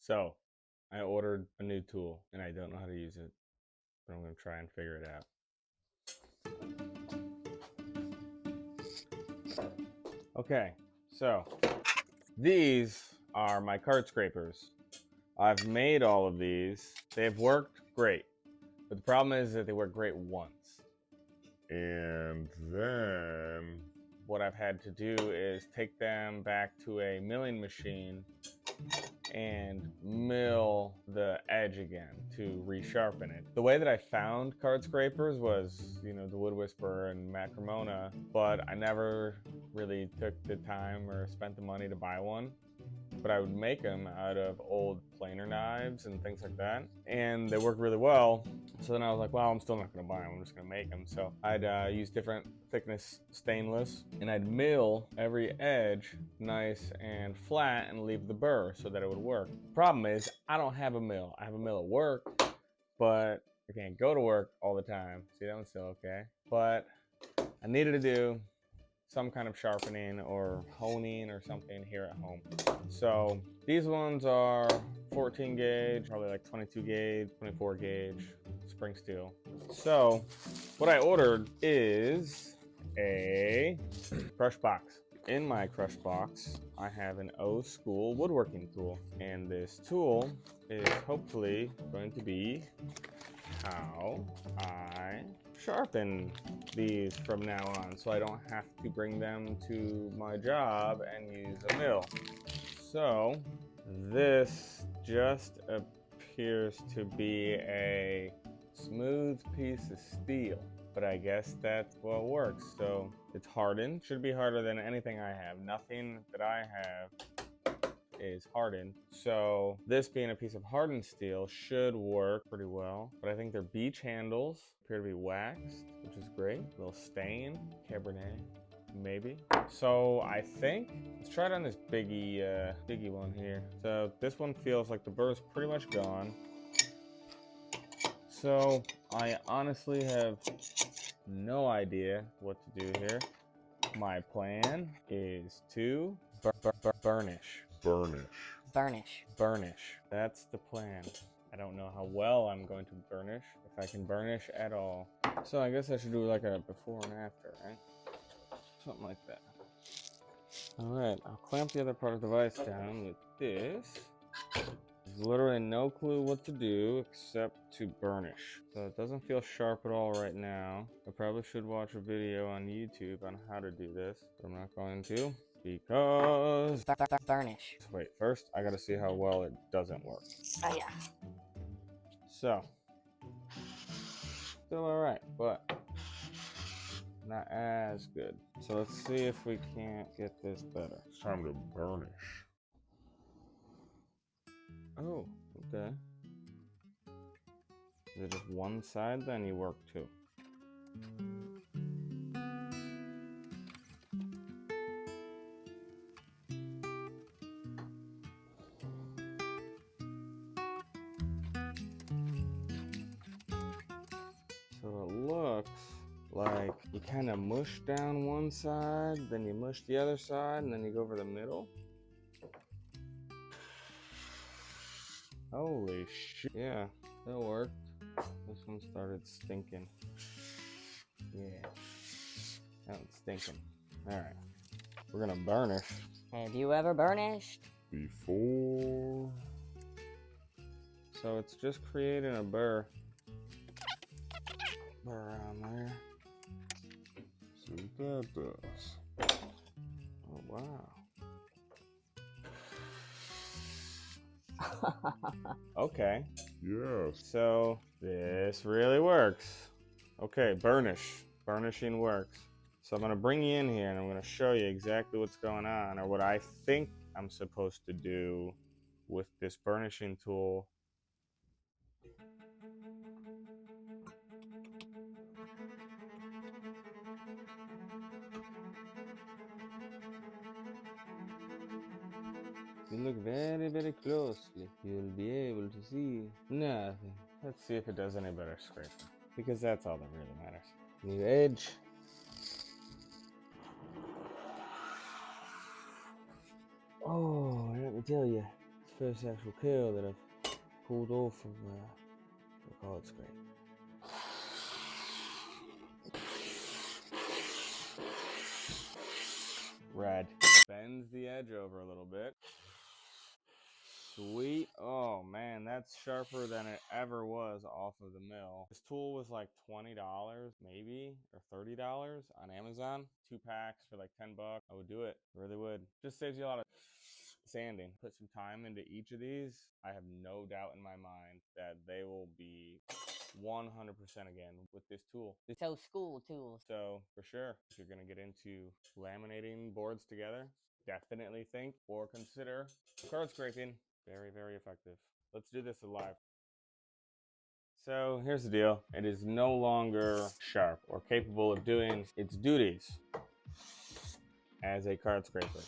So I ordered a new tool and I don't know how to use it, but I'm gonna try and figure it out. Okay, so these are my card scrapers. I've made all of these. They've worked great, but the problem is that they work great once. And then what I've had to do is take them back to a milling machine and mill the edge again to resharpen it. The way that I found card scrapers was, the Wood Whisperer and Macromona, but I never really took the time or spent the money to buy one. But I would make them out of old planer knives and things like that, and they worked really well. So then I was like, well, I'm still not going to buy them, I'm just going to make them. So I'd use different thickness stainless, and I'd mill every edge nice and flat and leave the burr so that it would work. Problem is, I don't have a mill. I have a mill at work, but I can't go to work all the time. See, that one's still okay. But I needed to do some kind of sharpening or honing or something here at home. So these ones are 14 gauge, probably like 22 gauge, 24 gauge spring steel. So what I ordered is a crush box. In my crush box, I have an old school woodworking tool, and this tool is hopefully going to be how I sharpen these from now on, so I don't have to bring them to my job and use a mill. So this just appears to be a smooth piece of steel, but I guess that's what works. So it's hardened, should be harder than anything I have. Nothing that I have is hardened. So this being a piece of hardened steel should work pretty well. But I think their beach handles appear to be waxed, which is great. A little stain, Cabernet, maybe. So I think, let's try it on this biggie one here. So this one feels like the burr is pretty much gone. So I honestly have no idea what to do here. My plan is to burnish. Burnish. That's the plan. I don't know how well I'm going to burnish, if I can burnish at all. So I guess I should do like a before and after, right? Something like that. Alright, I'll clamp the other part of the vise down with this. There's literally no clue what to do except to burnish. So it doesn't feel sharp at all right now. I probably should watch a video on YouTube on how to do this, but I'm not going to. Because burnish. Wait, first I gotta see how well it doesn't work. Oh yeah. So still alright, but not as good. So let's see if we can't get this better. It's time to burnish. Oh, okay. Is it just one side then you work two? So it looks like you kind of mush down one side, then you mush the other side, and then you go over the middle. Holy shit. Yeah, that worked. This one started stinking. Yeah, that one's stinking. Alright, we're gonna burnish. Have you ever burnished? Before. So it's just creating a burr around there. See what that does. Oh wow. Okay. Yes. So this really works. Okay, burnish. Burnishing works. So I'm gonna bring you in here and I'm gonna show you exactly what's going on, or what I think I'm supposed to do with this burnishing tool. If you look very, very closely, you'll be able to see nothing. Let's see if it does any better scraping, because that's all that really matters. New edge. Oh, let me tell you, First actual kill that I've pulled off from the card scrape. Red. Bends the edge over a little bit. Sweet. Oh man, that's sharper than it ever was off of the mill. This tool was like $20 maybe, or $30 on Amazon. 2 packs for like 10 bucks. I would do it, really would. Just saves you a lot of sanding. Put some time into each of these. I have no doubt in my mind that they will be 100% again with this tool. So school tools. So for sure, if you're gonna get into laminating boards together, definitely think or consider card scraping. Very, very effective. Let's do this live. So here's the deal. It is no longer sharp or capable of doing its duties as a card scraper.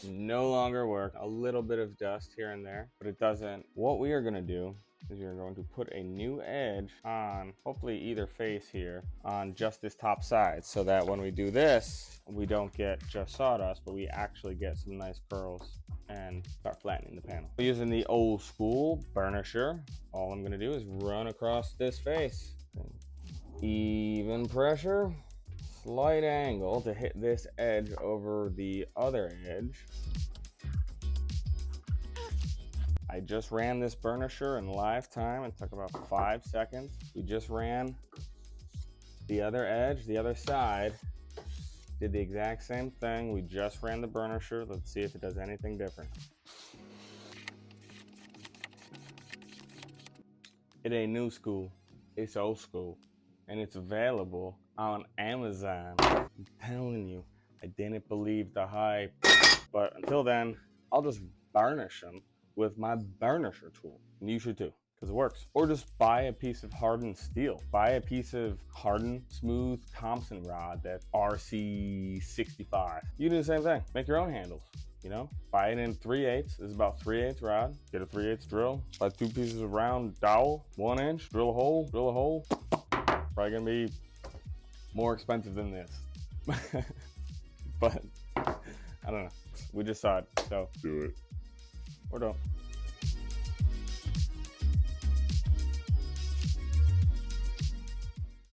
No longer work. A little bit of dust here and there, but it doesn't. What we are gonna do is you're going to put a new edge on, hopefully either face here, on just this top side, so that when we do this, we don't get just sawdust, but we actually get some nice curls and start flattening the panel. We're using the old school burnisher. All I'm gonna do is run across this face. Even pressure, slight angle to hit this edge over the other edge. I just ran this burnisher in live time. It took about 5 seconds. We just ran the other edge, the other side. Did the exact same thing. We just ran the burnisher. Let's see if it does anything different. It ain't new school. It's old school. And it's available on Amazon. I'm telling you, I didn't believe the hype. But until then, I'll just burnish them with my burnisher tool. And you should too, because it works. Or just buy a piece of hardened steel. Buy a piece of hardened, smooth Thompson rod that's RC65. You do the same thing. Make your own handles. You know, buy it in 3/8. This is about 3/8 rod. Get a 3/8 drill. Buy 2 pieces of round dowel, 1 inch. Drill a hole. Drill a hole. Probably gonna be more expensive than this. But I don't know. We just saw it, so do it. Or don't.